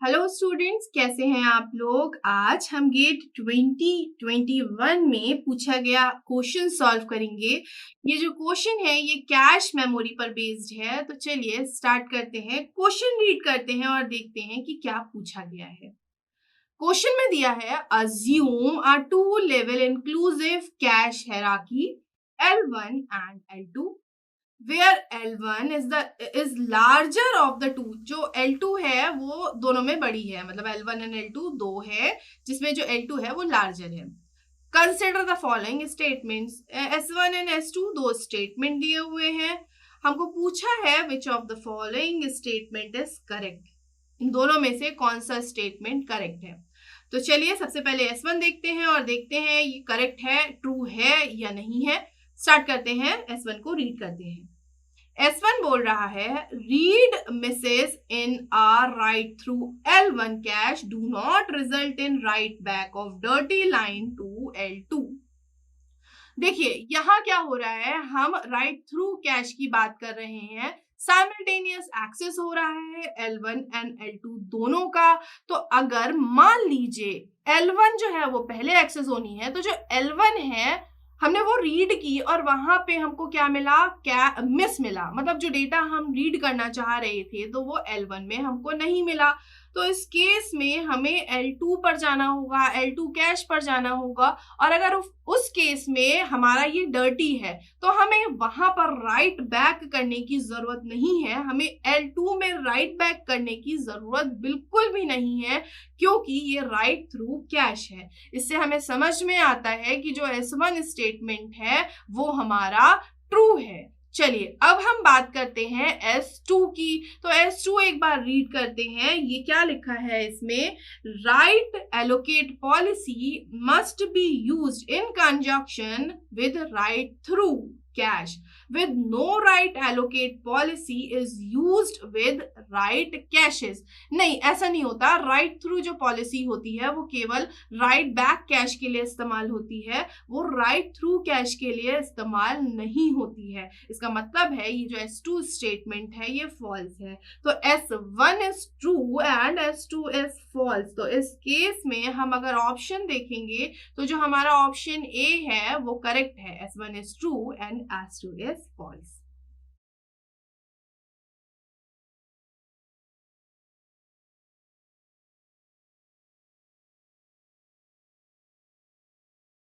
Hello students, कैसे हैं आप लोग। आज हम गेट 2021 में पूछा गया क्वेश्चन सॉल्व करेंगे। ये जो क्वेश्चन है ये कैश मेमोरी पर बेस्ड है। तो चलिए स्टार्ट करते हैं, क्वेश्चन रीड करते हैं और देखते हैं कि क्या पूछा गया है। क्वेश्चन में दिया है assume a two level inclusive cache hierarchy L1 and L2 where L1 is larger of the two। जो L2 है वो दोनों में बड़ी है, मतलब L1 and L2 दो है, जिसमें जो L2 है वो लार्जर है। Consider the following statements. S1 and S2 दो स्टेटमेंट दिए हुए हैं। हमको पूछा है which of the following statement is correct. इन दोनों में से कौन सा स्टेटमेंट करेक्ट है। तो चलिए सबसे पहले S1 देखते हैं और देखते हैं ये करेक्ट है, ट्रू है या नहीं है। स्टार्ट करते हैं, S1 को रीड करते हैं। S1 बोल रहा है read misses in are write through L1 cache do not result in write back of dirty line to L2। देखिए यहाँ क्या हो रहा है, हम राइट थ्रू कैश की बात कर रहे हैं। साइमल्टेनियस एक्सेस हो रहा है L1 एंड L2 दोनों का। तो अगर मान लीजिए L1 जो है वो पहले एक्सेस होनी है, तो जो L1 है हमने वो रीड की और वहां पे हमको क्या मिला, क्या मिस मिला, मतलब जो डेटा हम रीड करना चाह रहे थे तो वो L1 में हमको नहीं मिला। तो इस केस में हमें L2 पर जाना होगा, L2 कैश पर जाना होगा। और अगर उस केस में हमारा ये डर्टी है तो हमें वहां पर राइट बैक करने की जरूरत नहीं है। हमें L2 में राइट बैक करने की जरूरत बिल्कुल भी नहीं है, क्योंकि ये राइट थ्रू कैश है। इससे हमें समझ में आता है कि जो S1 स्टेटमेंट है वो हमारा ट्रू है। चलिए अब हम बात करते हैं S2 की। तो S2 एक बार रीड करते हैं, ये क्या लिखा है इसमें। Right allocate policy must be used in conjunction with right through cash with no right allocate policy is used with right caches। नहीं, ऐसा नहीं होता। राइट थ्रू जो पॉलिसी होती है वो केवल राइट बैक कैश के लिए इस्तेमाल होती है, वो राइट थ्रू कैश के लिए इस्तेमाल नहीं होती है। इसका मतलब है ये जो S2 स्टेटमेंट है ये फॉल्स है। तो S1 is true and S2 is false. तो इस केस में हम अगर ऑप्शन देखेंगे तो जो हमारा ऑप्शन ए है वो करेक्ट है। S1 is true and S2 is false।